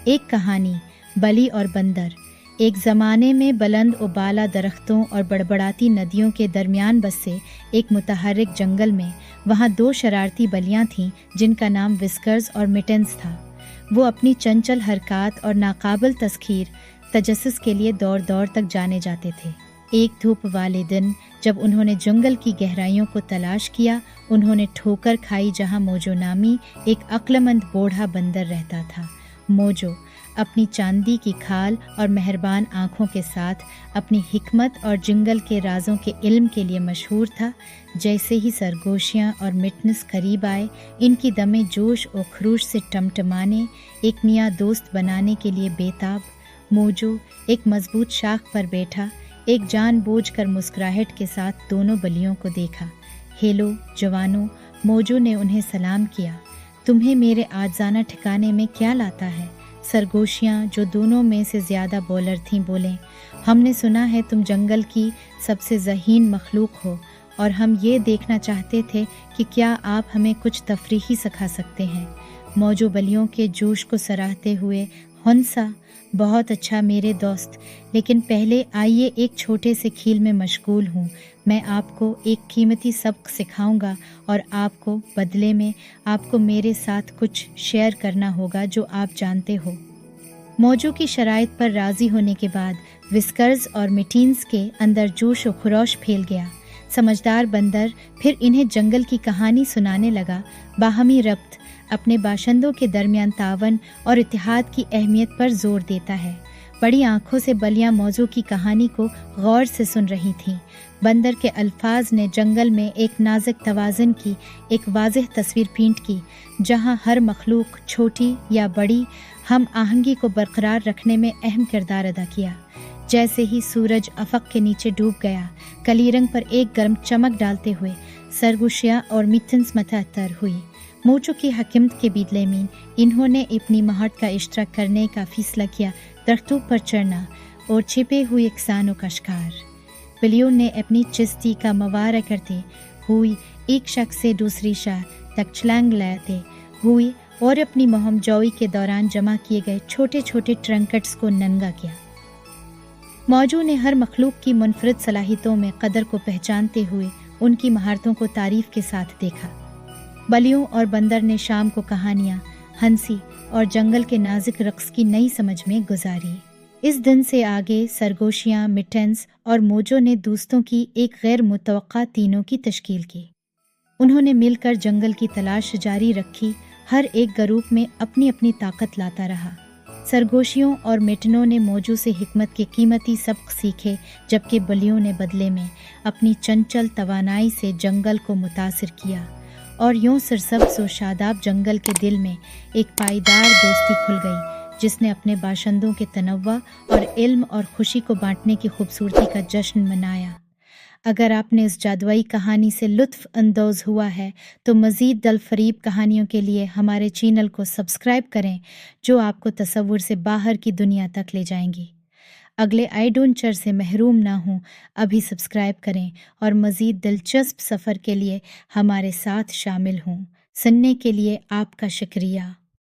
ایک کہانی، بلی اور بندر۔ ایک زمانے میں بلند و بالا درختوں اور بڑبڑاتی ندیوں کے درمیان بسے ایک متحرک جنگل میں وہاں دو شرارتی بلیاں تھیں جن کا نام وسکرز اور مٹنز تھا۔ وہ اپنی چنچل حرکات اور ناقابل تسخیر تجسس کے لیے دور دور تک جانے جاتے تھے۔ ایک دھوپ والے دن جب انہوں نے جنگل کی گہرائیوں کو تلاش کیا، انہوں نے ٹھوکر کھائی جہاں موجو نامی ایک عقلمند بوڑھا بندر رہتا تھا۔ موجو اپنی چاندی کی کھال اور مہربان آنکھوں کے ساتھ اپنی حکمت اور جنگل کے رازوں کے علم کے لیے مشہور تھا۔ جیسے ہی سرگوشیاں اور مٹنس قریب آئے، ان کی دمیں جوش و خروش سے ٹمٹمانے، ایک نیا دوست بنانے کے لیے بےتاب۔ موجو ایک مضبوط شاخ پر بیٹھا، ایک جان بوجھ کر مسکراہٹ کے ساتھ دونوں بلیوں کو دیکھا۔ ہیلو جوانوں، موجو نے انہیں سلام کیا۔ تمہیں میرے عاجزانہ ٹھکانے میں کیا لاتا ہے؟ سرگوشیاں جو دونوں میں سے زیادہ بولر تھیں بولیں، ہم نے سنا ہے تم جنگل کی سب سے ذہین مخلوق ہو، اور ہم یہ دیکھنا چاہتے تھے کہ کیا آپ ہمیں کچھ تفریحی سکھا سکتے ہیں۔ موجو بلیوں کے جوش کو سراہتے ہوئے ہنسا۔ بہت اچھا میرے دوست، لیکن پہلے آئیے ایک چھوٹے سے کھیل میں مشغول ہوں۔ میں آپ کو ایک قیمتی سبق سکھاؤں گا اور آپ کو بدلے میں آپ کو میرے ساتھ کچھ شیئر کرنا ہوگا جو آپ جانتے ہو۔ موجو کی شرائط پر راضی ہونے کے بعد وسکرز اور مٹینز کے اندر جوش و خروش پھیل گیا۔ سمجھدار بندر پھر انہیں جنگل کی کہانی سنانے لگا۔ باہمی ربط اپنے باشندوں کے درمیان تعاون اور اتحاد کی اہمیت پر زور دیتا ہے۔ بڑی آنکھوں سے بلیاں موضوع کی کہانی کو غور سے سن رہی تھیں۔ بندر کے الفاظ نے جنگل میں ایک نازک توازن کی ایک واضح تصویر پینٹ کی، جہاں ہر مخلوق چھوٹی یا بڑی ہم آہنگی کو برقرار رکھنے میں اہم کردار ادا کیا۔ جیسے ہی سورج افق کے نیچے ڈوب گیا، کلی رنگ پر ایک گرم چمک ڈالتے ہوئے سرگوشیاں اور مٹنز متعطر ہوئی۔ موجو کی حکمت کے بدلے میں انہوں نے اپنی مہارت کا اشتراک کرنے کا فیصلہ کیا، درختوں پر چڑھنا اور چھپے ہوئے کسانوں کا شکار۔ بلیوں نے اپنی چستی کا موارہ کرتے ہوئے ایک شاخ سے دوسری شاخ تک چھلانگ لاتے ہوئے اور اپنی مہم جوئی کے دوران جمع کیے گئے چھوٹے چھوٹے ٹرنکٹس کو ننگا کیا۔ موجو نے ہر مخلوق کی منفرد صلاحیتوں میں قدر کو پہچانتے ہوئے ان کی مہارتوں کو تعریف کے ساتھ دیکھا۔ بلیوں اور بندر نے شام کو کہانیاں، ہنسی اور جنگل کے نازک رقص کی نئی سمجھ میں گزاری۔ اس دن سے آگے سرگوشیاں، مٹنز اور موجو نے دوستوں کی ایک غیر متوقع تینوں کی تشکیل کی۔ انہوں نے مل کر جنگل کی تلاش جاری رکھی، ہر ایک گروپ میں اپنی اپنی طاقت لاتا رہا۔ سرگوشیوں اور مٹنوں نے موجو سے حکمت کے قیمتی سبق سیکھے، جبکہ بلیوں نے بدلے میں اپنی چنچل توانائی سے جنگل کو متاثر کیا، اور یوں سرسبز و شاداب جنگل کے دل میں ایک پائیدار دوستی کھل گئی، جس نے اپنے باشندوں کے تنوع اور علم اور خوشی کو بانٹنے کی خوبصورتی کا جشن منایا۔ اگر آپ نے اس جادوئی کہانی سے لطف اندوز ہوا ہے تو مزید دل فریب کہانیوں کے لیے ہمارے چینل کو سبسکرائب کریں، جو آپ کو تصور سے باہر کی دنیا تک لے جائیں گی۔ اگلے ایڈونچر سے محروم نہ ہوں، ابھی سبسکرائب کریں اور مزید دلچسپ سفر کے لیے ہمارے ساتھ شامل ہوں۔ سننے کے لیے آپ کا شکریہ۔